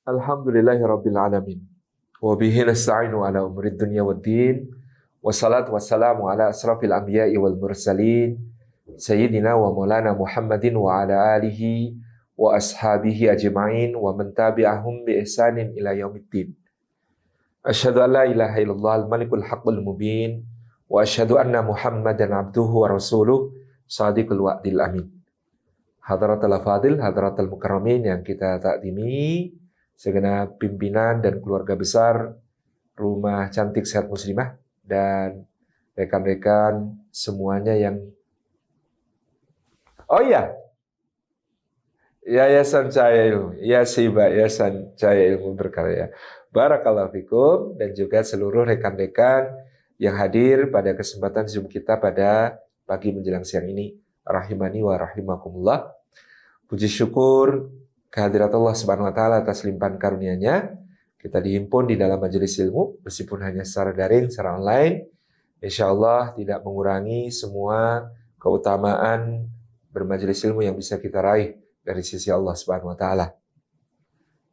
Alhamdulillahirabbil alamin. Wa bihi nasta'inu ala umurid dunya waddin. Wassalatu wassalamu ala asrafil anbiya'i wal mursalin. Sayyidina wa maulana Muhammadin wa ala alihi wa ashabihi ajma'in wa man tabi'ahum bi ihsanin ila yaumiddin. Asyhadu an la ilaha illallah al-malikul haqqul mubin wa asyhadu anna Muhammadan abduhu wa rasuluh shadiqul wa'dil amin. Hadratul Fadil, Hadratul Mukarramin yang kita takdimi, segenap pimpinan dan keluarga besar Rumah Cantik Sehat Muslimah dan rekan-rekan semuanya yang Yayasan Cahaya Ilmu, Yayasan Cahaya Ilmu Berkarya. Barakallahu fikum, dan juga seluruh rekan-rekan yang hadir pada kesempatan Zoom kita pada pagi menjelang siang ini. Rahimani wa rahimakumullah. Puji syukur kehadirat Allah Subhanahu wa taala atas limpahan karunia-Nya. Kita dihimpun di dalam majelis ilmu meskipun hanya secara daring, secara online. Insyaallah tidak mengurangi semua keutamaan bermajelis ilmu yang bisa kita raih dari sisi Allah Subhanahu wa taala.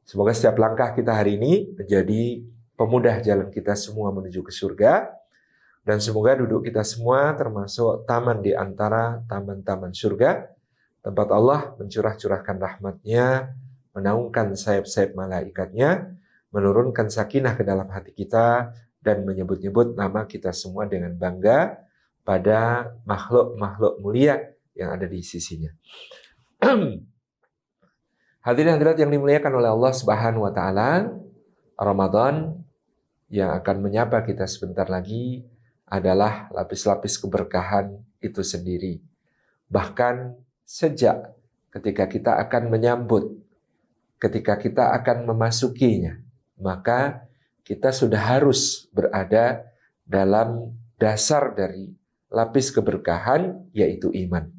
Semoga setiap langkah kita hari ini menjadi pemudah jalan kita semua menuju ke surga. Dan semoga duduk kita semua termasuk taman di antara taman-taman surga, tempat Allah mencurah-curahkan rahmat-Nya, menaungkan sayap-sayap malaikatnya, menurunkan sakinah ke dalam hati kita, dan menyebut-nyebut nama kita semua dengan bangga pada makhluk-makhluk mulia yang ada di sisinya. Hadirin hadirat yang dimuliakan oleh Allah Subhanahu wa taala, Ramadan yang akan menyapa kita sebentar lagi adalah lapis-lapis keberkahan itu sendiri. Bahkan sejak ketika kita akan menyambut, ketika kita akan memasukinya, maka kita sudah harus berada dalam dasar dari lapis keberkahan, yaitu iman.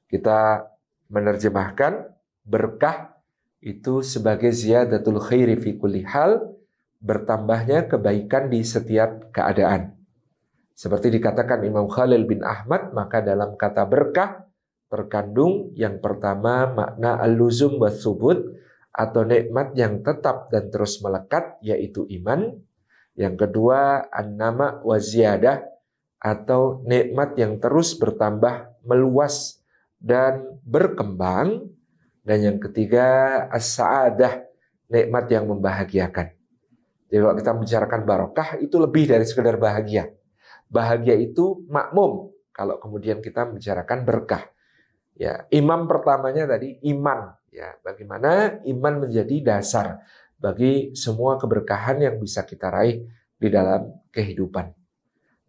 Kita menerjemahkan berkah itu sebagai ziyadatul khairi fi kulli hal, bertambahnya kebaikan di setiap keadaan. Seperti dikatakan Imam Khalil bin Ahmad, maka dalam kata berkah terkandung yang pertama makna al-luzum wa thubut, atau nikmat yang tetap dan terus melekat, yaitu iman. Yang kedua an-nama wa ziyadah, atau nikmat yang terus bertambah, meluas dan berkembang. Dan yang ketiga as-sa'adah, nikmat yang membahagiakan. Jadi kalau kita membicarakan barokah, itu lebih dari sekedar bahagia. Bahagia itu makmum kalau kemudian kita membicarakan berkah. Ya, imam pertamanya tadi iman. Ya, bagaimana iman menjadi dasar bagi semua keberkahan yang bisa kita raih di dalam kehidupan.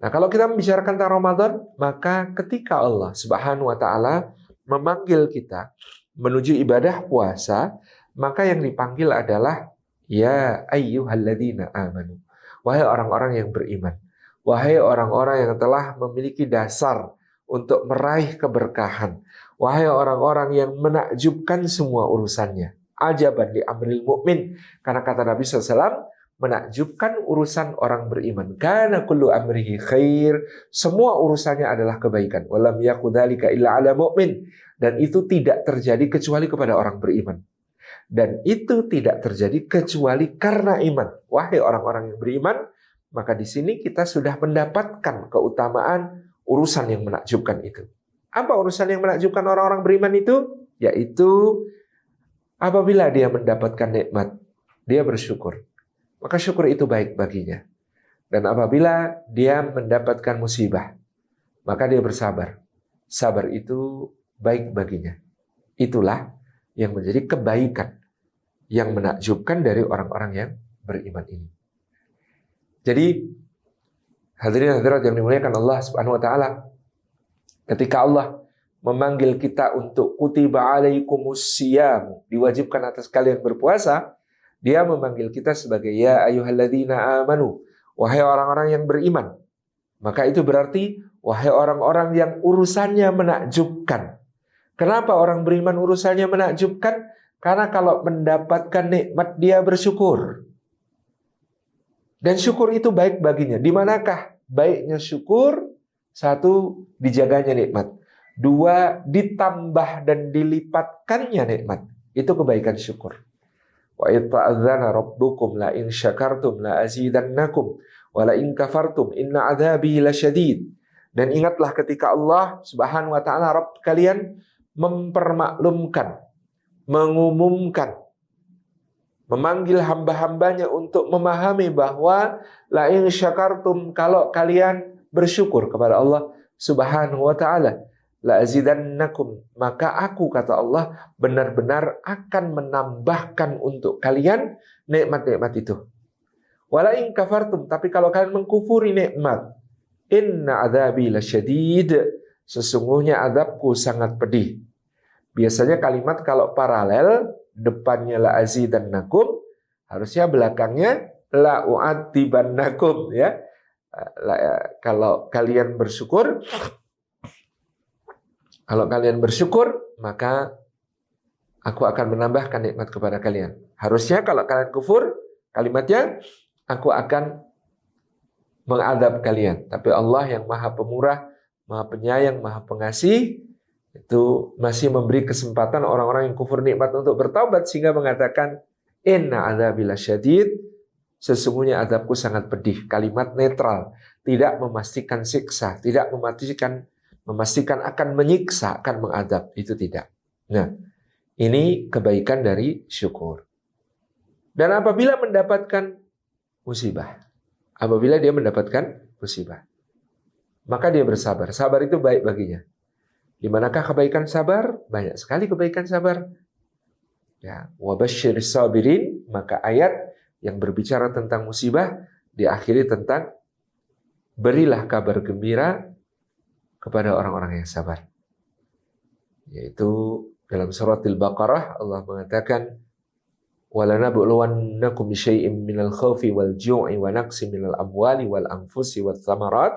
Nah, kalau kita membicarakan tentang Ramadan, maka ketika Allah Subhanahu wa taala memanggil kita menuju ibadah puasa, maka yang dipanggil adalah ya ayyuhalladzina amanu. Wahai orang-orang yang beriman. Wahai orang-orang yang telah memiliki dasar untuk meraih keberkahan. Wahai orang-orang yang menakjubkan semua urusannya. Ajaban li amril mu'min. Karena kata Nabi SAW, menakjubkan urusan orang beriman. Kana kullu amrihi khair. Semua urusannya adalah kebaikan. Walam yakudhalika illa ala mu'min. Dan itu tidak terjadi kecuali kepada orang beriman. Dan itu tidak terjadi kecuali karena iman. Wahai orang-orang yang beriman, maka di sini kita sudah mendapatkan keutamaan urusan yang menakjubkan itu. Apa urusan yang menakjubkan orang-orang beriman itu? Yaitu apabila dia mendapatkan nikmat, dia bersyukur. Maka syukur itu baik baginya. Dan apabila dia mendapatkan musibah, maka dia bersabar. Sabar itu baik baginya. Itulah yang menjadi kebaikan yang menakjubkan dari orang-orang yang beriman ini. Jadi hadirin hadirat yang dimuliakan Allah Subhanahu wa taala, ketika Allah memanggil kita untuk kutiba alaikumus syiyam, diwajibkan atas kalian berpuasa, Dia memanggil kita sebagai ya ayyuhalladzina amanu, wahai orang-orang yang beriman. Maka itu berarti wahai orang-orang yang urusannya menakjubkan. Kenapa orang beriman urusannya menakjubkan? Karena kalau mendapatkan nikmat dia bersyukur. Dan syukur itu baik baginya. Di manakah baiknya syukur? Satu, dijaganya nikmat. Dua, ditambah dan dilipatkannya nikmat. Itu kebaikan syukur. Wa idh ta'adzana rabbukum la in syakartum la azidannakum wa la in kafartum inna adzabi lasyadid. Dan ingatlah ketika Allah Subhanahu wa taala Rabb kalian mempermaklumkan, mengumumkan, memanggil hamba-hambanya untuk memahami bahwa la in syakartum, kalau kalian bersyukur kepada Allah Subhanahu wa taala, la azidannakum, maka aku, kata Allah, benar-benar akan menambahkan untuk kalian nikmat-nikmat itu. Wala in kafartum, tapi kalau kalian mengkufuri nikmat, inna adzabi lasyadid, sesungguhnya azabku sangat pedih. Biasanya kalimat kalau paralel, depannya la azidannakum, harusnya belakangnya la u'adzibannakum, ya. Kalau kalian bersyukur, maka aku akan menambahkan nikmat kepada kalian. Harusnya kalau kalian kufur, kalimatnya aku akan mengadab kalian. Tapi Allah yang Maha Pemurah, Maha Penyayang, Maha Pengasih, itu masih memberi kesempatan orang-orang yang kufur nikmat untuk bertaubat, sehingga mengatakan inna adzabi lasyadid, sesungguhnya azabku sangat pedih. Kalimat netral, tidak memastikan siksa, tidak memastikan akan menyiksa, akan mengadab, itu tidak. Nah, ini kebaikan dari syukur. Dan apabila mendapatkan musibah, apabila dia mendapatkan musibah, maka dia bersabar. Sabar itu baik baginya. Di manakah kebaikan sabar? Banyak sekali kebaikan sabar. Ya, wabasyiris sabirin, maka ayat yang berbicara tentang musibah diakhiri tentang berilah kabar gembira kepada orang-orang yang sabar. Yaitu dalam surat Al-Baqarah Allah mengatakan وَلَنَبْلُوَنَّكُمْ بِشَيْءٍ مِنَ الْخَوْفِ وَالْجُوعِ وَنَقْصٍ مِنَ الْأَمْوَالِ وَالْأَنْفُسِ وَالثَّمَرَاتِ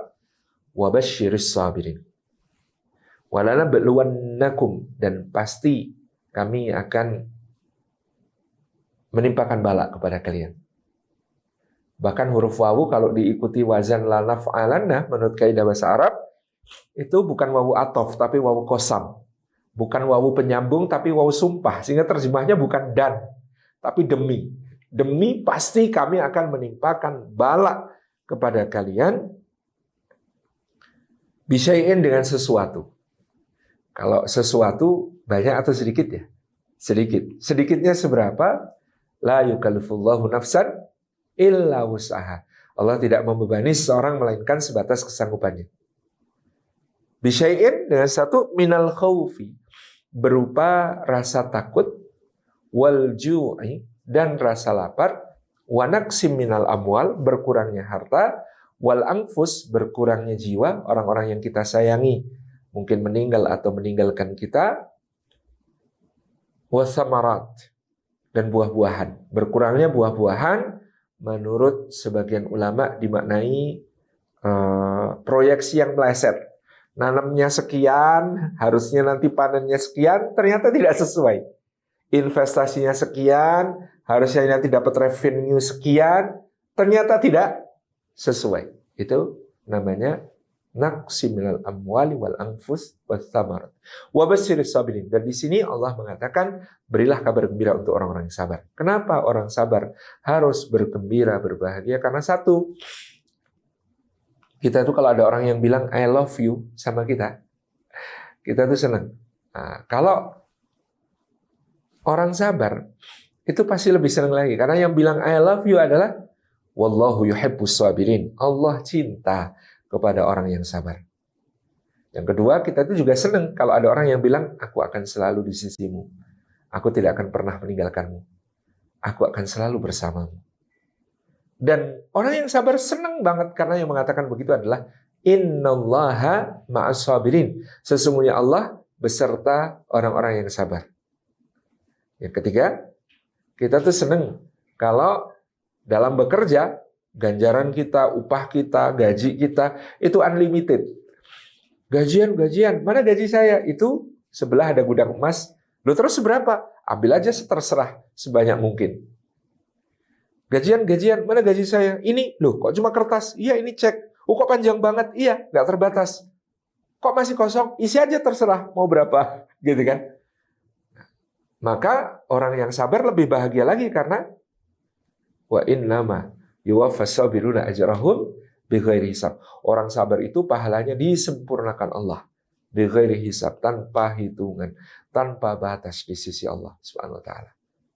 وَبَشِّرِ الصَّابِرِينَ. وَلَنَبْلُوَنَّكُمْ, dan pasti kami akan menimpakan bala kepada kalian. Bahkan huruf wawu kalau diikuti wazan la naf'alanna menurut kaidah bahasa Arab, itu bukan wawu atof tapi wawu qasam. Bukan wawu penyambung tapi wawu sumpah, sehingga terjemahnya bukan dan tapi demi. Demi pasti kami akan menimpakan bala kepada kalian bisyai'in, dengan sesuatu. Kalau sesuatu banyak atau sedikit ya? Sedikit. Sedikitnya seberapa? La yukallifullahu nafsan illa wus'aha. Allah tidak membebani seseorang melainkan sebatas kesanggupannya. Bisyai'in, dengan satu, minal khaufi, berupa rasa takut, wal ju'i, dan rasa lapar, wa naqsim minal amwal, berkurangnya harta, wal anfus, berkurangnya jiwa, orang-orang yang kita sayangi mungkin meninggal atau meninggalkan kita, wasamarat, dan buah-buahan. Berkurangnya buah-buahan menurut sebagian ulama dimaknai proyeksi yang meleset. Nanamnya sekian, harusnya nanti panennya sekian, ternyata tidak sesuai. Investasinya sekian, harusnya nanti dapat revenue sekian, ternyata tidak sesuai. Itu namanya naqsi minal amwali wal anfus was samarat. Wa basyiris sabirin. Dan di sini Allah mengatakan berilah kabar gembira untuk orang-orang yang sabar. Kenapa orang sabar harus bergembira, berbahagia? Karena satu, kita tuh kalau ada orang yang bilang I love you sama kita tuh senang. Nah, kalau orang sabar itu pasti lebih senang lagi, karena yang bilang I love you adalah wallahu yuhibbus sabirin. Allah cinta kepada orang yang sabar. Yang kedua, kita itu juga senang kalau ada orang yang bilang aku akan selalu di sisimu. Aku tidak akan pernah meninggalkanmu. Aku akan selalu bersamamu. Dan orang yang sabar senang banget karena yang mengatakan begitu adalah innallaha ma'as sabirin. Sesungguhnya Allah beserta orang-orang yang sabar. Yang ketiga, kita tuh senang kalau dalam bekerja, ganjaran kita, upah kita, gaji kita, itu unlimited. Gajian, mana gaji saya? Itu sebelah ada gudang emas. Loh, terus seberapa? Ambil aja terserah, sebanyak mungkin. Gajian, mana gaji saya? Ini, loh kok cuma kertas? Iya, ini cek. Oh, kok panjang banget? Iya, nggak terbatas. Kok masih kosong? Isi aja terserah, mau berapa? Gitu kan? Maka orang yang sabar lebih bahagia lagi karena wa innama yuwaffas sabiruna ajrahum bighairi hisab. Orang sabar itu pahalanya disempurnakan Allah bighairi hisab, tanpa hitungan, tanpa batas di sisi Allah Subhanahu wa taala.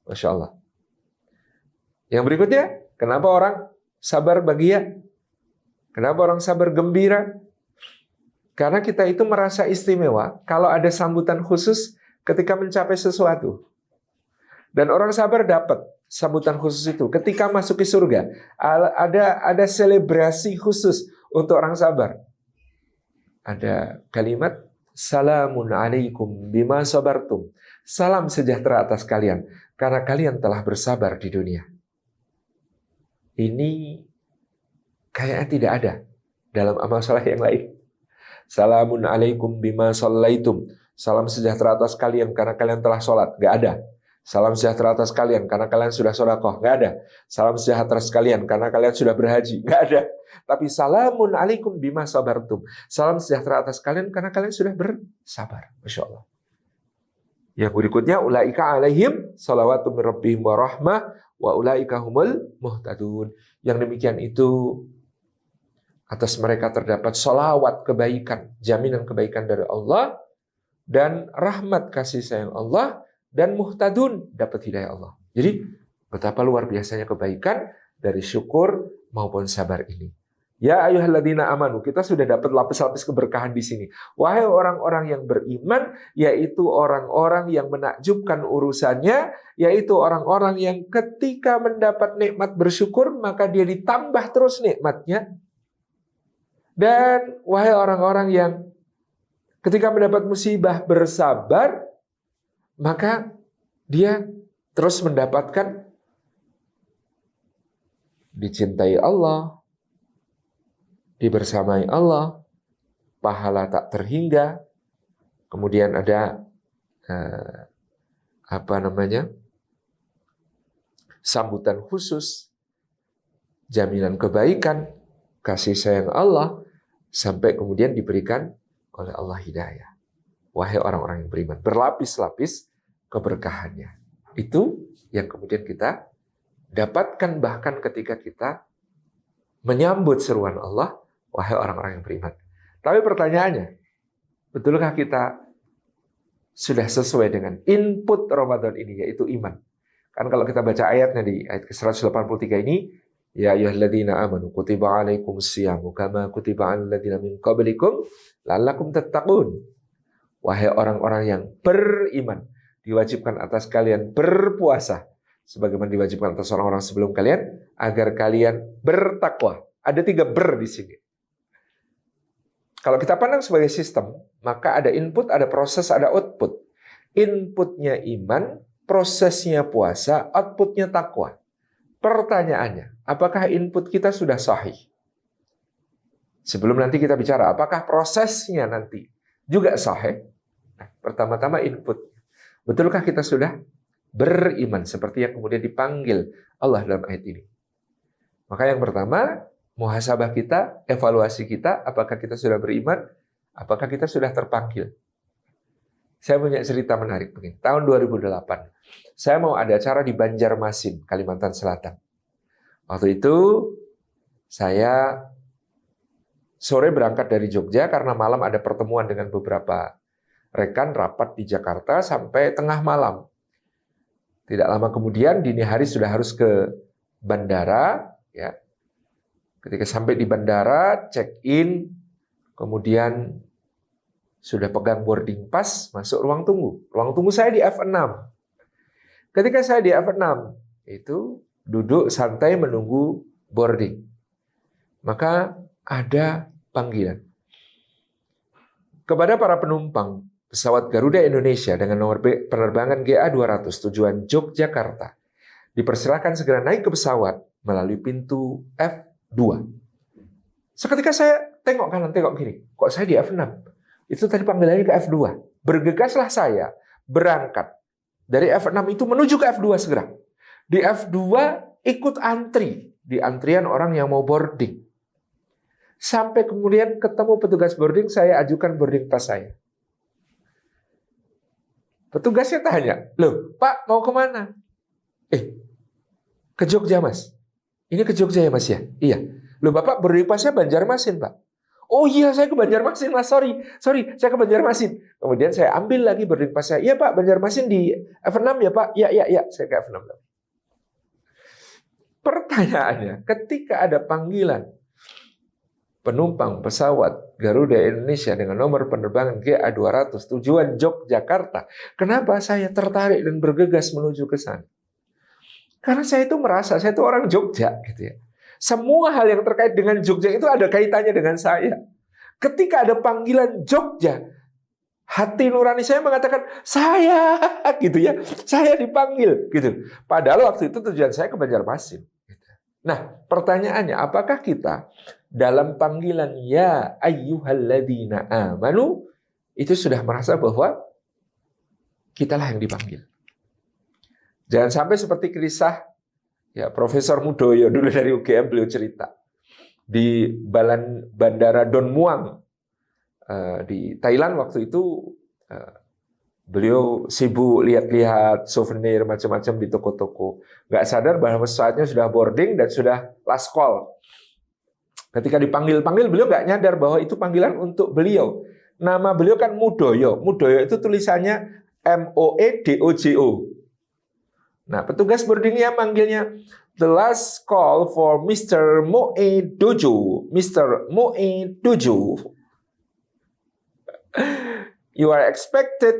Masya Allah. Yang berikutnya, kenapa orang sabar bahagia? Kenapa orang sabar gembira? Karena kita itu merasa istimewa kalau ada sambutan khusus ketika mencapai sesuatu. Dan orang sabar dapat sambutan khusus itu ketika masuk ke surga. Ada selebrasi khusus untuk orang sabar. Ada kalimat salamun alaikum bima sabartum. Salam sejahtera atas kalian karena kalian telah bersabar di dunia. Ini kayaknya tidak ada dalam amal saleh yang lain. Salamun alaikum bima shallaitum. Salam sejahtera atas kalian karena kalian telah sholat. Gak ada. Salam sejahtera atas kalian karena kalian sudah sedekah. Gak ada. Salam sejahtera sekalian karena kalian sudah berhaji. Gak ada. Tapi salamun alaikum bima sabartum. Salam sejahtera atas kalian karena kalian sudah bersabar. Masya Allah. Yang berikutnya, ulaika alaihim salawatu min rabbihim wa rahmah wa ulaika humul muhtadun. Yang demikian itu atas mereka terdapat salawat kebaikan, jaminan kebaikan dari Allah, dan rahmat kasih sayang Allah, dan muhtadun, dapat hidayah Allah. Jadi betapa luar biasanya kebaikan dari syukur maupun sabar ini. Ya ayyuhalladzina amanu, kita sudah dapat lapis-lapis keberkahan di sini. Wahai orang-orang yang beriman, yaitu orang-orang yang menakjubkan urusannya, yaitu orang-orang yang ketika mendapat nikmat bersyukur, maka dia ditambah terus nikmatnya. Dan wahai orang-orang yang ketika mendapat musibah bersabar, maka dia terus mendapatkan dicintai Allah, dibersamai Allah, pahala tak terhingga. Kemudian ada sambutan khusus, jaminan kebaikan, kasih sayang Allah, sampai kemudian diberikan oleh Allah hidayah. Wahai orang-orang yang beriman, berlapis-lapis keberkahannya. Itu yang kemudian kita dapatkan bahkan ketika kita menyambut seruan Allah, wahai orang-orang yang beriman. Tapi pertanyaannya, betulkah kita sudah sesuai dengan input Ramadan ini, yaitu iman? Kan kalau kita baca ayatnya di ayat ke-183 ini, ya ayyuhalladzina amanu kutiba alaikumus syiyamu kama kutiba alal ladzina min qablikum la'allakum tattaqun. Wahai orang-orang yang beriman, diwajibkan atas kalian berpuasa sebagaimana diwajibkan atas orang-orang sebelum kalian agar kalian bertakwa. Ada 3 ber di sini. Kalau kita pandang sebagai sistem, maka ada input, ada proses, ada output. Inputnya iman, prosesnya puasa, outputnya takwa. Pertanyaannya, apakah input kita sudah sahih? Sebelum nanti kita bicara, apakah prosesnya nanti juga sahih? Nah, pertama-tama input. Betulkah kita sudah beriman seperti yang kemudian dipanggil Allah dalam ayat ini? Maka yang pertama, muhasabah kita, evaluasi kita, apakah kita sudah beriman? Apakah kita sudah terpanggil? Saya punya cerita menarik begini. Tahun 2008, saya mau ada acara di Banjarmasin, Kalimantan Selatan. Waktu itu saya sore berangkat dari Jogja karena malam ada pertemuan dengan beberapa rekan rapat di Jakarta sampai tengah malam. Tidak lama kemudian dini hari sudah harus ke bandara, ya. Ketika sampai di bandara, check-in, kemudian sudah pegang boarding pass, masuk ruang tunggu. Ruang tunggu saya di F6. Ketika saya di F6, itu duduk santai menunggu boarding. Maka ada panggilan kepada para penumpang pesawat Garuda Indonesia dengan nomor penerbangan GA200 tujuan Yogyakarta. Dipersilakan segera naik ke pesawat melalui pintu F2. Seketika saya tengok kanan, tengok kiri. Kok saya di F6? Itu tadi panggilannya ke F2. Bergegaslah saya berangkat dari F6 itu menuju ke F2 segera. Di F2 ikut antri. Di antrian orang yang mau boarding. Sampai kemudian ketemu petugas boarding, saya ajukan boarding pass saya. Petugasnya tanya, loh Pak mau kemana? Ke Jogja Mas. Ini ke Jogja ya Mas ya? Iya. Loh Bapak boarding pass-nya Banjarmasin Pak. Oh iya saya ke Banjarmasin Mas, sorry saya ke Banjarmasin. Kemudian saya ambil lagi boarding pass-nya. Iya Pak, Banjarmasin di F6 ya Pak? Iya, saya ke F6. Pertanyaannya, ketika ada panggilan penumpang pesawat Garuda Indonesia dengan nomor penerbangan GA200 tujuan Yogyakarta, kenapa saya tertarik dan bergegas menuju ke sana? Karena saya itu merasa saya itu orang Jogja gitu ya. Semua hal yang terkait dengan Jogja itu ada kaitannya dengan saya. Ketika ada panggilan Jogja, hati nurani saya mengatakan saya gitu ya, saya dipanggil gitu. Padahal waktu itu tujuan saya ke Banjarmasin. Nah, pertanyaannya, apakah kita dalam panggilan ya ayyuhalladzina amanu itu sudah merasa bahwa kitalah yang dipanggil? Jangan sampai seperti kisah ya Profesor Mudoyo dulu dari UGM, beliau cerita di bandara Don Muang di Thailand waktu itu beliau sibuk lihat-lihat souvenir macam-macam di toko-toko. Nggak sadar bahwa pesawatnya sudah boarding dan sudah last call. Ketika dipanggil-panggil, beliau nggak nyadar bahwa itu panggilan untuk beliau. Nama beliau kan Mudoyo. Mudoyo itu tulisannya Moedojo. Nah, petugas boardingnya manggilnya the last call for Mr. Moedojo. Mr. Moedojo. You are expected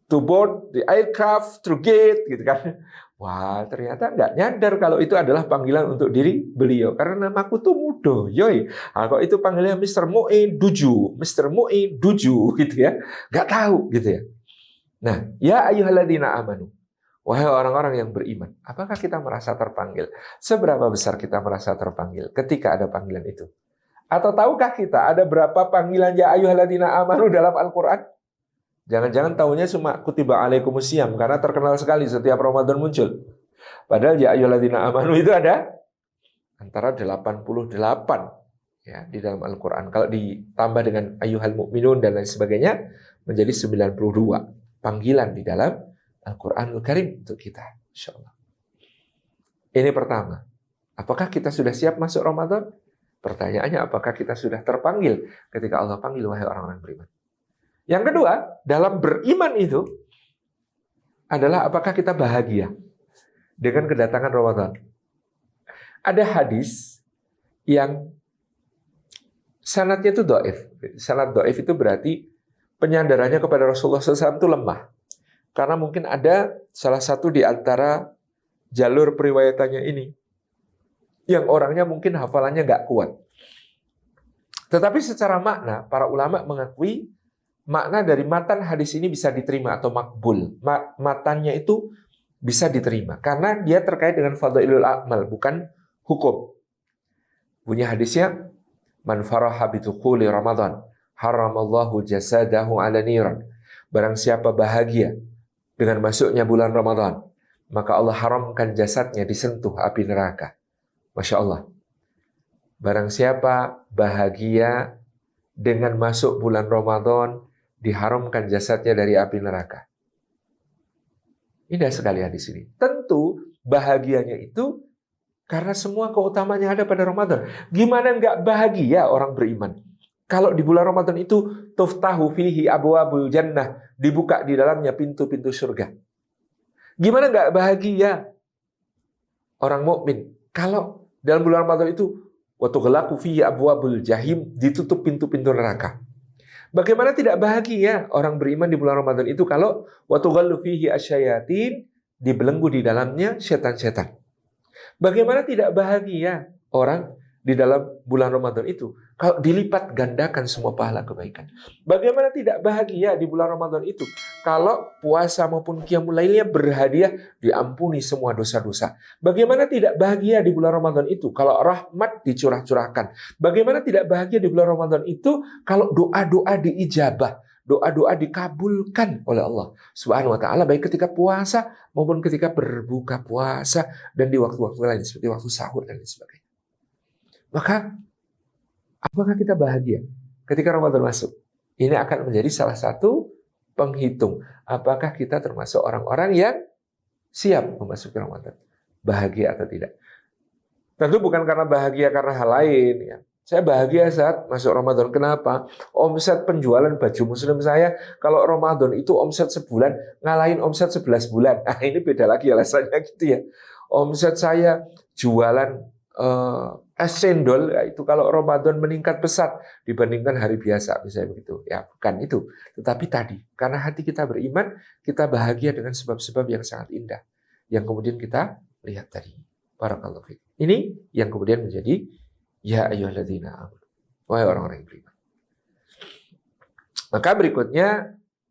to board the aircraft through gate, gitu kan. Wah, ternyata nggak nyadar kalau itu adalah panggilan untuk diri beliau. Karena namaku tuh Mudoyo. Nah, kok itu panggilannya Mr. Moedojo, Mr. Moedojo, gitu ya. Nggak tahu, gitu ya. Nah, ya ayyuhalladzina amanu. Wahai orang-orang yang beriman, apakah kita merasa terpanggil? Seberapa besar kita merasa terpanggil ketika ada panggilan itu? Atau tahukah kita ada berapa panggilan ya ayyuhalladzina amanu dalam Al-Quran? Jangan-jangan tahunya cuma kutiba alaikumusiyam karena terkenal sekali setiap Ramadan muncul. Padahal ya ayyuhalladzina amanu itu ada antara 88 ya di dalam Al-Quran. Kalau ditambah dengan ayyuhal mu'minun dan lain sebagainya menjadi 92 panggilan di dalam Al-Quranul Karim untuk kita, insyaallah. Ini pertama. Apakah kita sudah siap masuk Ramadan? Pertanyaannya, apakah kita sudah terpanggil ketika Allah panggil wahai orang-orang beriman? Yang kedua, dalam beriman itu adalah apakah kita bahagia dengan kedatangan Ramadan? Ada hadis yang sanadnya itu dhaif. Sanad dhaif itu berarti penyandarannya kepada Rasulullah SAW itu lemah. Karena mungkin ada salah satu di antara jalur periwayatannya ini yang orangnya mungkin hafalannya nggak kuat. Tetapi secara makna, para ulama mengakui makna dari matan hadis ini bisa diterima atau makbul. Matannya itu bisa diterima. Karena dia terkait dengan fadhailul a'mal, bukan hukum. Bunyi hadisnya, Man faraha bidukhuli Ramadan, haramallahu jasadahu ala niran. Barang siapa bahagia dengan masuknya bulan Ramadan, maka Allah haramkan jasadnya disentuh api neraka. Masya Allah. Barang siapa bahagia dengan masuk bulan Ramadan, diharamkan jasadnya dari api neraka. Indah sekali hadis ini. Tentu bahagianya itu karena semua keutamaan yang ada pada Ramadan. Gimana nggak bahagia orang beriman? Kalau di bulan Ramadan itu tuftahu fihi abwabul jannah, dibuka di dalamnya pintu-pintu surga. Gimana nggak bahagia orang mukmin kalau dalam bulan Ramadan itu wa tughlaqu fihi abwabul jahim, ditutup pintu-pintu neraka. Bagaimana tidak bahagia orang beriman di bulan Ramadan itu kalau wa tughallu fihi asyayatin, dibelenggu di dalamnya setan-setan. Bagaimana tidak bahagia orang di dalam bulan Ramadan itu kalau dilipat gandakan semua pahala kebaikan? Bagaimana tidak bahagia di bulan Ramadan itu kalau puasa maupun qiyamul lailnya berhadiah diampuni semua dosa-dosa? Bagaimana tidak bahagia di bulan Ramadan itu kalau rahmat dicurah-curahkan? Bagaimana tidak bahagia di bulan Ramadan itu kalau doa-doa diijabah, doa-doa dikabulkan oleh Allah Subhanahu wa taala, baik ketika puasa maupun ketika berbuka puasa dan di waktu-waktu lain seperti waktu sahur dan lain sebagainya. Maka apakah kita bahagia ketika Ramadan masuk? Ini akan menjadi salah satu penghitung. Apakah kita termasuk orang-orang yang siap memasuki Ramadan? Bahagia atau tidak? Tentu bukan karena bahagia karena hal lain. Ya. Saya bahagia saat masuk Ramadan. Kenapa? Omset penjualan baju muslim saya, kalau Ramadan itu omset sebulan, ngalahin omset 11 bulan. Nah, ini beda lagi alasannya gitu ya. Omset saya jualan es cendol, ya itu kalau Ramadan meningkat pesat dibandingkan hari biasa, misalnya begitu. Ya, bukan itu. Tetapi tadi, karena hati kita beriman, kita bahagia dengan sebab-sebab yang sangat indah. Yang kemudian kita lihat tadi. Barakallahu fiik. Ini yang kemudian menjadi ya ayyuhalladzina amanu. Wahai orang-orang yang beriman. Maka berikutnya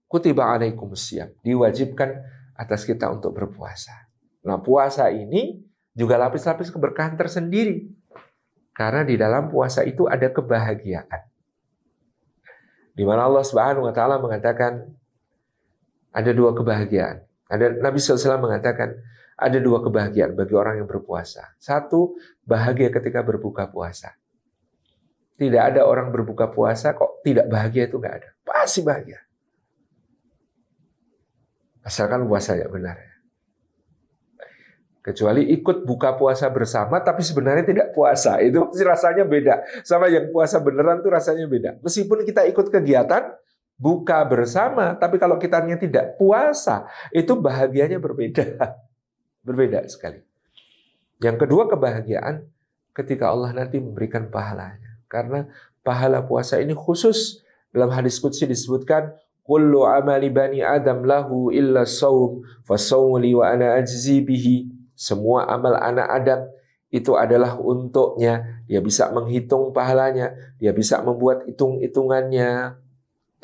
kutiba alaikumusiyam, diwajibkan atas kita untuk berpuasa. Nah, puasa ini juga lapis-lapis keberkahan tersendiri. Karena di dalam puasa itu ada kebahagiaan. Di mana Allah Subhanahu wa taala mengatakan ada dua kebahagiaan. Ada Nabi SAW mengatakan ada dua kebahagiaan bagi orang yang berpuasa. Satu, bahagia ketika berbuka puasa. Tidak ada orang berbuka puasa kok tidak bahagia, itu nggak ada. Pasti bahagia. Asalkan puasanya benar. Kecuali ikut buka puasa bersama tapi sebenarnya tidak puasa. Itu rasanya beda. Sama yang puasa beneran tuh rasanya beda. Meskipun kita ikut kegiatan buka bersama, tapi kalau kitanya tidak puasa, itu bahagianya berbeda. Berbeda sekali. Yang kedua kebahagiaan ketika Allah nanti memberikan pahalanya. Karena pahala puasa ini khusus. Dalam hadis qudsi disebutkan, kullu amali bani adam lahu illa saum, fasawmu li wa ana ajzi bihi. Semua amal anak Adam itu adalah untuknya. Dia bisa menghitung pahalanya, dia bisa membuat hitung-hitungannya.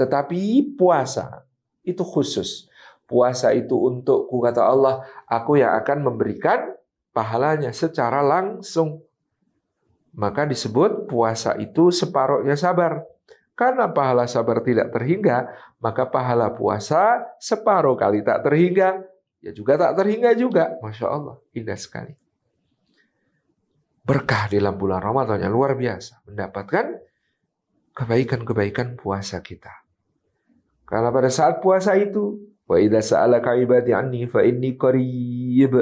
Tetapi puasa itu khusus. Puasa itu untukku, kata Allah, aku yang akan memberikan pahalanya secara langsung. Maka disebut puasa itu separuhnya sabar. Karena pahala sabar tidak terhingga, maka pahala puasa separuh kali tak terhingga. Ya juga tak terhingga juga. Masya Allah, indah sekali. Berkah dalam bulan Ramadan yang luar biasa. Mendapatkan kebaikan-kebaikan puasa kita. Karena pada saat puasa itu, wa idza sa'alaka ibadi anni fa inni qarib.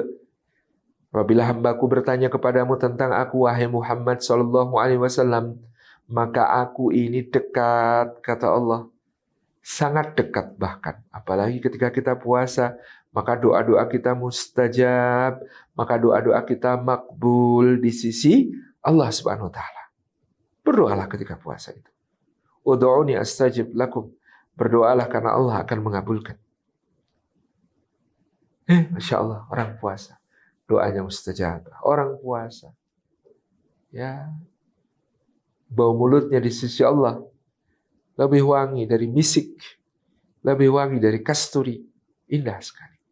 Apabila hambaku bertanya kepadamu tentang aku, wahai Muhammad sallallahu alaihi wasallam, maka aku ini dekat, kata Allah. Sangat dekat bahkan. Apalagi ketika kita puasa, maka doa-doa kita mustajab, maka doa-doa kita makbul di sisi Allah Subhanahu wa taala. Berdoalah ketika puasa itu. Ud'uni astajib lakum. Berdoalah karena Allah akan mengabulkan. Masya Allah, orang puasa. Doanya mustajab. Orang puasa. Ya. Bau mulutnya di sisi Allah lebih wangi dari misik. Lebih wangi dari kasturi. Indah sekali.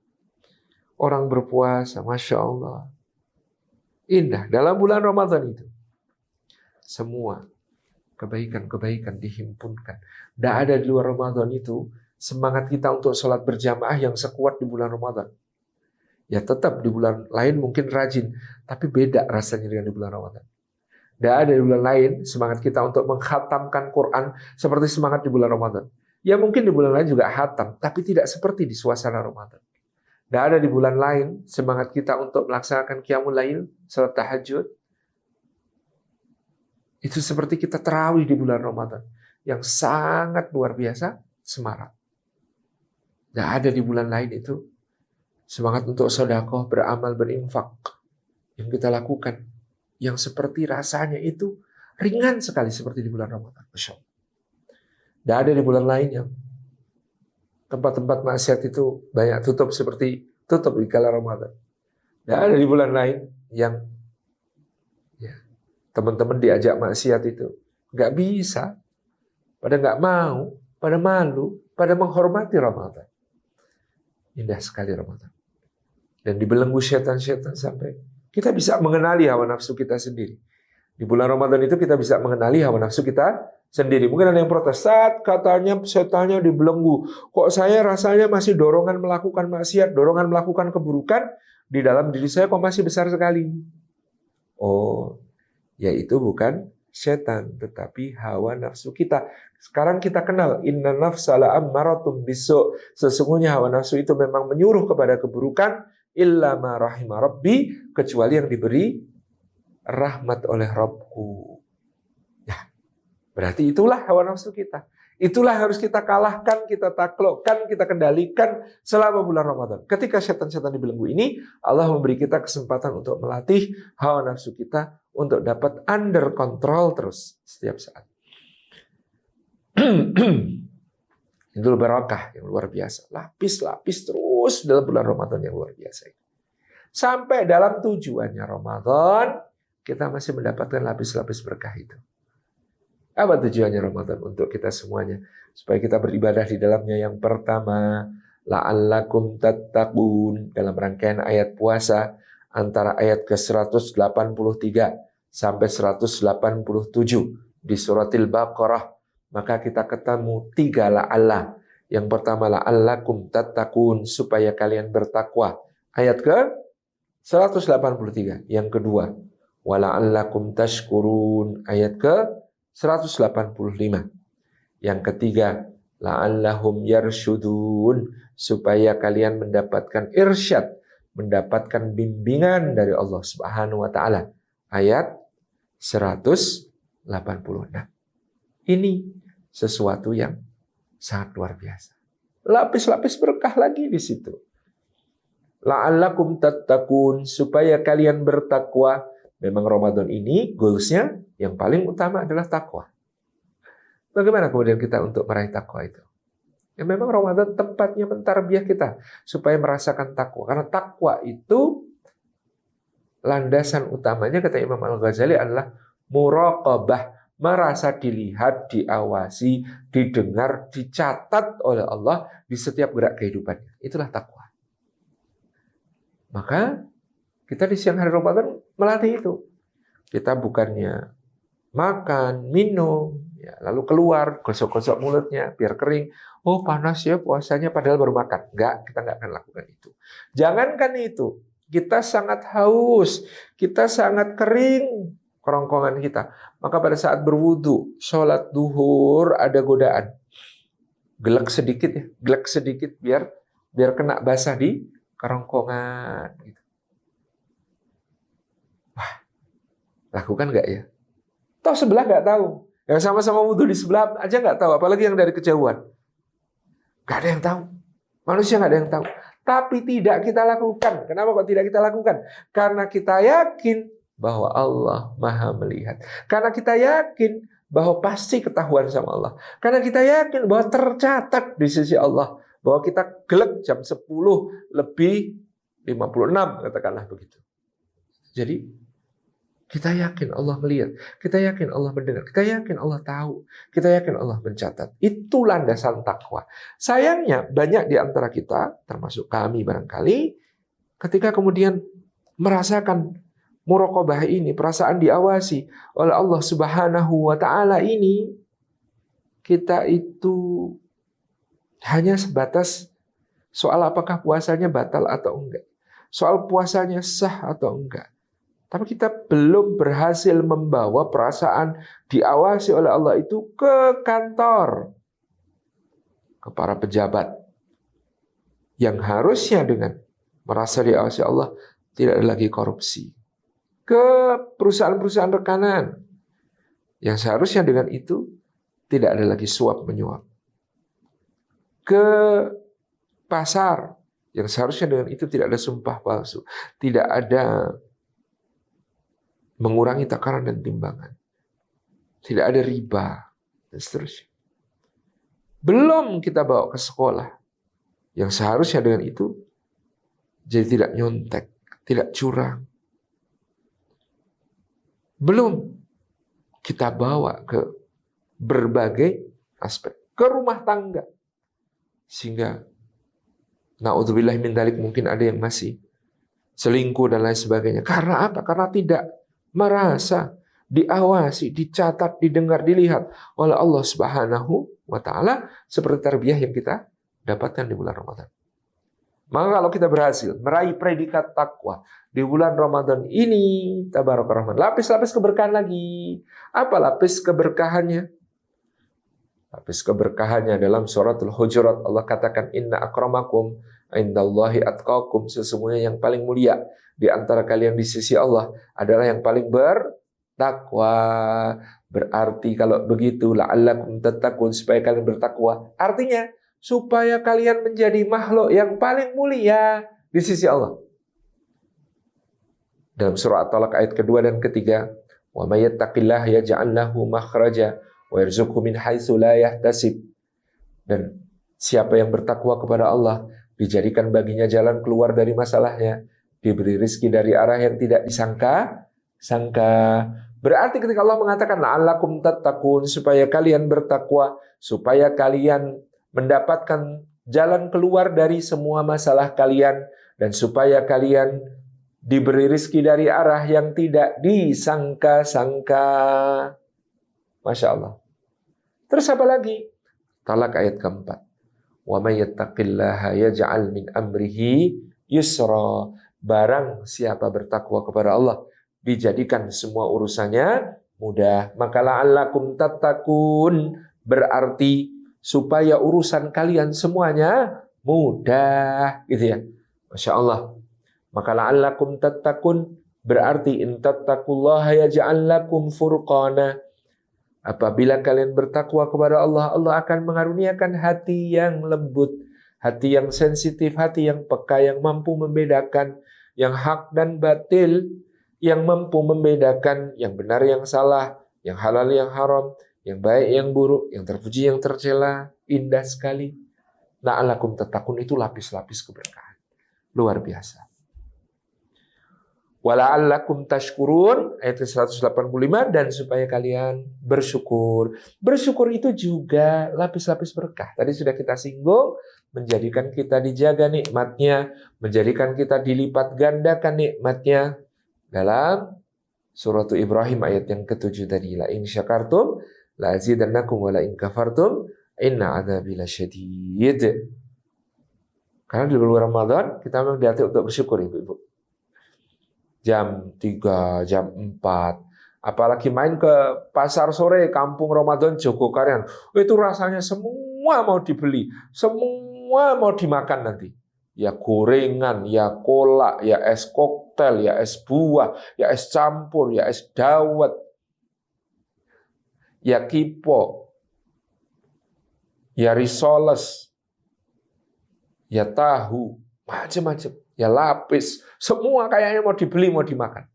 Orang berpuasa, Masya Allah. Indah. Dalam bulan Ramadan itu. Semua kebaikan-kebaikan dihimpunkan. Tidak ada di luar Ramadan itu semangat kita untuk sholat berjamaah yang sekuat di bulan Ramadan. Ya tetap di bulan lain mungkin rajin. Tapi beda rasanya dengan di bulan Ramadan. Tidak ada di bulan lain semangat kita untuk menghatamkan Quran seperti semangat di bulan Ramadan. Ya mungkin di bulan lain juga hatam. Tapi tidak seperti di suasana Ramadan. Tidak ada di bulan lain semangat kita untuk melaksanakan qiyamul lail, salat tahajud. Itu seperti kita tarawih di bulan Ramadan. Yang sangat luar biasa, semarak. Tidak ada di bulan lain itu semangat untuk sedekah, beramal, berinfak. Yang kita lakukan. Yang seperti rasanya itu ringan sekali seperti di bulan Ramadan. Masya Allah. Tidak ada di bulan lain yang tempat-tempat maksiat itu banyak tutup seperti tutup di kala Ramadan. Tidak ada di bulan lain yang ya, teman-teman diajak maksiat itu nggak bisa, pada nggak mau, pada malu, pada menghormati Ramadan. Indah sekali Ramadan. Dan dibelenggu setan-setan sampai kita bisa mengenali hawa nafsu kita sendiri. Di bulan Ramadan itu kita bisa mengenali hawa nafsu kita sendiri. Mungkin ada yang protes, saat katanya setannya dibelenggu. Kok saya rasanya masih dorongan melakukan maksiat, dorongan melakukan keburukan, di dalam diri saya kok masih besar sekali. Oh, ya itu bukan setan, tetapi hawa nafsu kita. Sekarang kita kenal, inna nafsa la'ammaratun bisu'. Sesungguhnya hawa nafsu itu memang menyuruh kepada keburukan, illa ma rahima rabbi, kecuali yang diberi rahmat oleh Rabbku. Ya, berarti itulah hawa nafsu kita. Itulah harus kita kalahkan, kita taklukkan, kita kendalikan selama bulan Ramadan. Ketika setan-setan dibelenggu ini, Allah memberi kita kesempatan untuk melatih hawa nafsu kita untuk dapat under control terus setiap saat. Itu barakah yang luar biasa. Lapis-lapis terus dalam bulan Ramadan yang luar biasa. Sampai dalam tujuannya Ramadan, kita masih mendapatkan lapis-lapis berkah itu. Apa tujuannya Ramadan untuk kita semuanya? Supaya kita beribadah di dalamnya. Yang pertama, la'allakum tattaqun, dalam rangkaian ayat puasa antara ayat ke-183 sampai 187 di suratil Baqarah. Maka kita ketemu 3 la'alla. Yang pertama, la'allakum tattaqun, supaya kalian bertakwa. Ayat ke 183. Yang kedua, wala'allakum tashkurun, ayat ke 185. Yang ketiga, la'allahum yarsyudun, supaya kalian mendapatkan irsyad, mendapatkan bimbingan dari Allah Subhanahu wa taala. Ayat 186. Ini sesuatu yang sangat luar biasa. Lapis-lapis berkah lagi di situ. La'allakum tattaqun, supaya kalian bertakwa. Memang Ramadan ini goalsnya yang paling utama adalah takwa. Bagaimana kemudian kita untuk meraih takwa itu? Ya memang Ramadan tempatnya mentarbiah kita supaya merasakan takwa. Karena takwa itu landasan utamanya, kata Imam Al-Ghazali, adalah muraqabah, merasa dilihat, diawasi, didengar, dicatat oleh Allah di setiap gerak kehidupannya. Itulah takwa. Maka kita di siang hari Ramadan melatih itu. Kita bukannya makan, minum, ya, lalu keluar, gosok-gosok mulutnya biar kering. Oh panas ya puasanya, padahal baru makan. Enggak, kita enggak akan lakukan itu. Jangankan itu, kita sangat haus, kita sangat kering kerongkongan kita. Maka pada saat berwudu, sholat duhur, ada godaan. Gelek sedikit ya, gelek sedikit biar kena basah di kerongkongan. Gitu. Lakukan nggak ya? Toh sebelah nggak tahu. Yang sama-sama wudhu di sebelah aja nggak tahu. Apalagi yang dari kejauhan. Nggak ada yang tahu. Manusia nggak ada yang tahu. Tapi tidak kita lakukan. Kenapa kok tidak kita lakukan? Karena kita yakin bahwa Allah Maha melihat. Karena kita yakin bahwa pasti ketahuan sama Allah. Karena kita yakin bahwa tercatat di sisi Allah. Bahwa kita gelek jam 10 lebih 56, katakanlah begitu. Jadi kita yakin Allah melihat, kita yakin Allah mendengar, kita yakin Allah tahu, kita yakin Allah mencatat. Itu landasan takwa. Sayangnya banyak di antara kita, termasuk kami barangkali, ketika kemudian merasakan muraqabah ini, perasaan diawasi oleh Allah Subhanahu wa taala ini, kita itu hanya sebatas soal apakah puasanya batal atau enggak. Soal puasanya sah atau enggak. Tapi kita belum berhasil membawa perasaan diawasi oleh Allah itu ke kantor, ke para pejabat yang harusnya dengan merasa diawasi Allah tidak ada lagi korupsi, ke perusahaan-perusahaan rekanan yang seharusnya dengan itu tidak ada lagi suap menyuap, ke pasar yang seharusnya dengan itu tidak ada sumpah palsu, tidak ada mengurangi takaran dan timbangan. Tidak ada riba, dan seterusnya. Belum kita bawa ke sekolah, yang seharusnya dengan itu jadi tidak nyontek, tidak curang. Belum kita bawa ke berbagai aspek, ke rumah tangga. Sehingga, na'udzubillah min dzalik, mungkin ada yang masih selingkuh dan lain sebagainya. Karena apa? Karena tidak merasa diawasi, dicatat, didengar, dilihat oleh Allah Subhanahu wa taala seperti tarbiyah yang kita dapatkan di bulan Ramadan. Maka kalau kita berhasil meraih predikat takwa di bulan Ramadan ini, tabarakar rahman, lapis-lapis keberkahan lagi. Apa lapis keberkahannya? Lapis keberkahannya dalam suratul Hujurat Allah katakan, inna akramakum indallahi atqakum, sesungguhnya yang paling mulia di antara kalian di sisi Allah adalah yang paling bertakwa. Berarti kalau begitu la'allakum tattaqun, supaya kalian bertakwa. Artinya supaya kalian menjadi makhluk yang paling mulia di sisi Allah. Dalam surah At-Talaq ayat kedua dan ketiga, wa may yattaqillaha yaj'al lahu makhraja wa yarzuqhu min haitsu la yahtasib. Dan siapa yang bertakwa kepada Allah, dijadikan baginya jalan keluar dari masalahnya, diberi rezeki dari arah yang tidak disangka. Berarti ketika Allah mengatakan la'allakum tattaqun, supaya kalian bertakwa, supaya kalian mendapatkan jalan keluar dari semua masalah kalian, dan supaya kalian diberi rezeki dari arah yang tidak disangka-sangka. Masya Allah. Terus apa lagi? Talak ayat keempat. Wa may yattaqillaha yaj'al min amrihi yusra. Barang siapa bertakwa kepada Allah, dijadikan semua urusannya mudah. Maka la'allakum tattaqun, berarti supaya urusan kalian semuanya mudah, gitu ya. Masya Allah. Maka la'allakum tattaqun berarti in tattaqullaha yaj'al lakum furqana. Apabila kalian bertakwa kepada Allah, Allah akan mengaruniakan hati yang lembut, hati yang sensitif, hati yang peka, yang mampu membedakan yang hak dan batil, yang mampu membedakan yang benar yang salah, yang halal yang haram, yang baik yang buruk, yang terpuji yang tercela. Indah sekali. La'allakum tattaqun itu lapis-lapis keberkahan. Luar biasa. Wala'allakum tashkurun ayat 185, dan supaya kalian bersyukur. Bersyukur itu juga lapis-lapis berkah. Tadi sudah kita singgung, menjadikan kita dijaga nikmatnya, menjadikan kita dilipat gandakan nikmatnya. Dalam surat Ibrahim ayat yang ke-7 tadi, la in syakartum la azidannakum wa la in kafartum inna adzabi lasyadid. Karena di bulan Ramadan kita memang dilatih untuk bersyukur, Ibu-ibu. Jam 3, jam 4. Apalagi main ke pasar sore kampung Ramadan Jogokarian. Itu rasanya semua mau dibeli, semua mau dimakan nanti. Ya gorengan, ya kolak, ya es koktel, ya es buah, ya es campur, ya es dawet, ya kipo, ya risoles, ya tahu, macam-macam. Ya lapis, semua kayaknya mau dibeli, mau dimakan.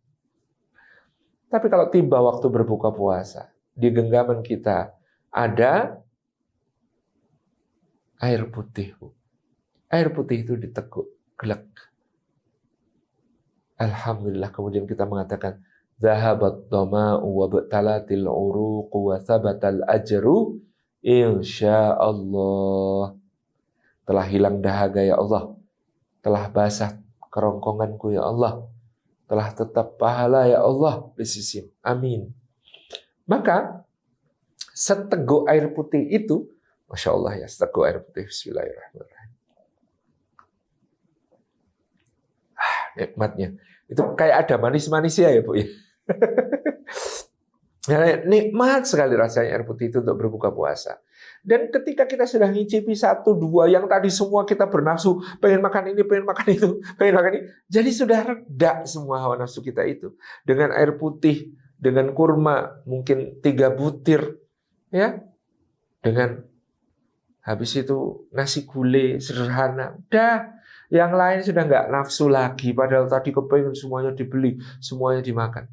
Tapi kalau tiba waktu berbuka puasa, di genggaman kita ada air putih. Air putih itu diteguk, gelek. Alhamdulillah, kemudian kita mengatakan, Zahabat dhama'u wa btalatil uruqu wa thabatal ajru insyaallah. Telah hilang dahaga ya Allah. Telah basah kerongkonganku ya Allah. Telah tetap pahala ya Allah di sisi. Amin. Maka seteguk air putih itu, Masya Allah ya, seteguk air putih. Bismillahirrahmanirrahim. Nikmatnya. Itu kayak ada manis-manisnya ya Bu ya. Nikmat sekali rasanya air putih itu untuk berbuka puasa. Dan ketika kita sudah ngicipi 1, 2, yang tadi semua kita bernafsu, pengen makan ini, pengen makan itu, pengen makan ini, jadi sudah reda semua hawa nafsu kita itu. Dengan air putih, dengan kurma, mungkin 3 butir, ya, dengan habis itu nasi gulai sederhana, udah, yang lain sudah nggak nafsu lagi. Padahal tadi kepengen semuanya dibeli, semuanya dimakan.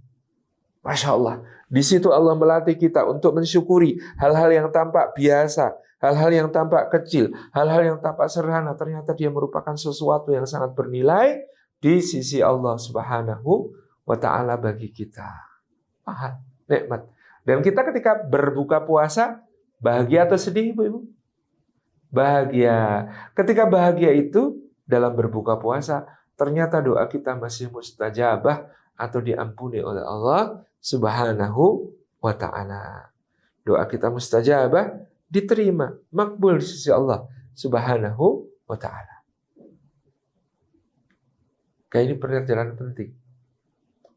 Masya Allah, di situ Allah melatih kita untuk mensyukuri hal-hal yang tampak biasa, hal-hal yang tampak kecil, hal-hal yang tampak sederhana. Ternyata dia merupakan sesuatu yang sangat bernilai di sisi Allah Subhanahu wa Ta'ala bagi kita. Pahala, nikmat. Dan kita ketika berbuka puasa, bahagia atau sedih, Ibu-ibu? Bahagia. Ketika bahagia itu dalam berbuka puasa, ternyata doa kita masih mustajabah atau diampuni oleh Allah Subhanahu wa Ta'ala. Doa kita mustajabah, diterima, makbul di sisi Allah Subhanahu wa Ta'ala. Kayak ini pelajaran penting.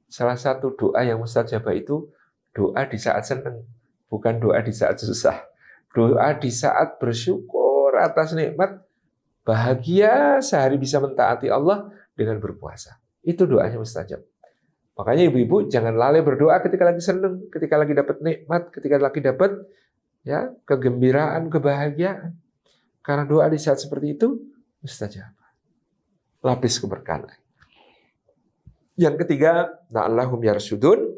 Salah satu doa yang mustajabah itu doa di saat senang, bukan doa di saat susah. Doa di saat bersyukur atas nikmat, bahagia sehari bisa mentaati Allah dengan berpuasa. Itu doanya mustajab. Makanya ibu-ibu jangan lalai berdoa ketika lagi senang, ketika lagi dapat nikmat, ketika lagi dapat ya kegembiraan, kebahagiaan. Karena doa di saat seperti itu mustajab. Lapis keberkahan. Yang ketiga, la'allahum yarsudun.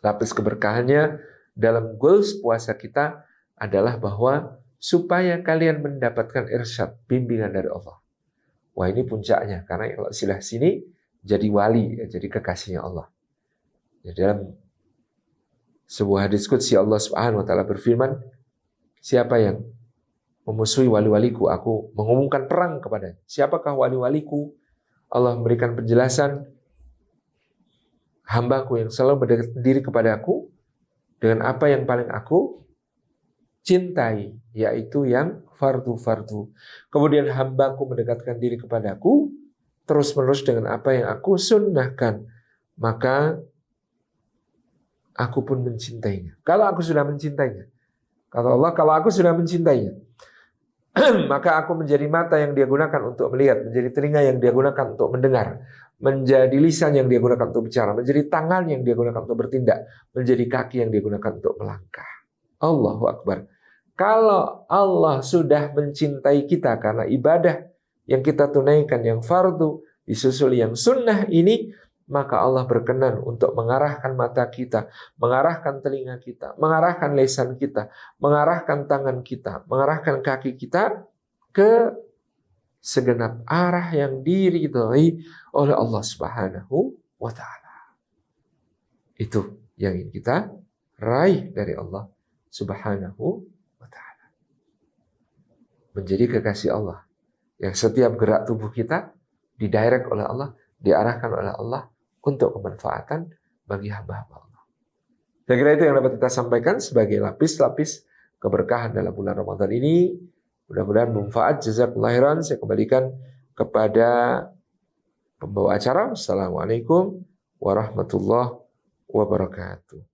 Lapis keberkahannya dalam goals puasa kita adalah bahwa supaya kalian mendapatkan irsyad, bimbingan dari Allah. Wah, ini puncaknya, karena kalau silah sini jadi wali, jadi kekasihnya Allah. Ya, dalam sebuah hadis qudsi Allah Subhanahu wa taala berfirman, siapa yang memusuhi wali-waliku, aku mengumumkan perang kepadanya. Siapakah wali-waliku? Allah memberikan penjelasan, hambaku yang selalu mendekatkan diri kepadaku dengan apa yang paling aku cintai, yaitu yang fardu-fardu. Kemudian hambaku mendekatkan diri kepadaku terus-menerus dengan apa yang aku sunnahkan, maka aku pun mencintainya. Kalau aku sudah mencintainya, kata Allah, kalau aku sudah mencintainya, maka aku menjadi mata yang dia gunakan untuk melihat, menjadi telinga yang dia gunakan untuk mendengar, menjadi lisan yang dia gunakan untuk bicara, menjadi tangan yang dia gunakan untuk bertindak, menjadi kaki yang dia gunakan untuk melangkah. Allahu Akbar. Kalau Allah sudah mencintai kita karena ibadah yang kita tunaikan, yang fardu, disusul yang sunnah ini, maka Allah berkenan untuk mengarahkan mata kita, mengarahkan telinga kita, mengarahkan lisan kita, mengarahkan tangan kita, mengarahkan kaki kita ke segenap arah yang diridhai oleh Allah Subhanahu wa taala. Itu yang ingin kita raih dari Allah Subhanahu wa taala. Menjadi kekasih Allah yang setiap gerak tubuh kita didirect oleh Allah, diarahkan oleh Allah untuk kemanfaatan bagi hamba-hamba Allah. Saya kira itu yang dapat kita sampaikan sebagai lapis-lapis keberkahan dalam bulan Ramadan ini. Mudah-mudahan bermanfaat. Jazakallahu khairan. Saya kembalikan kepada pembawa acara. Assalamualaikum warahmatullahi wabarakatuh.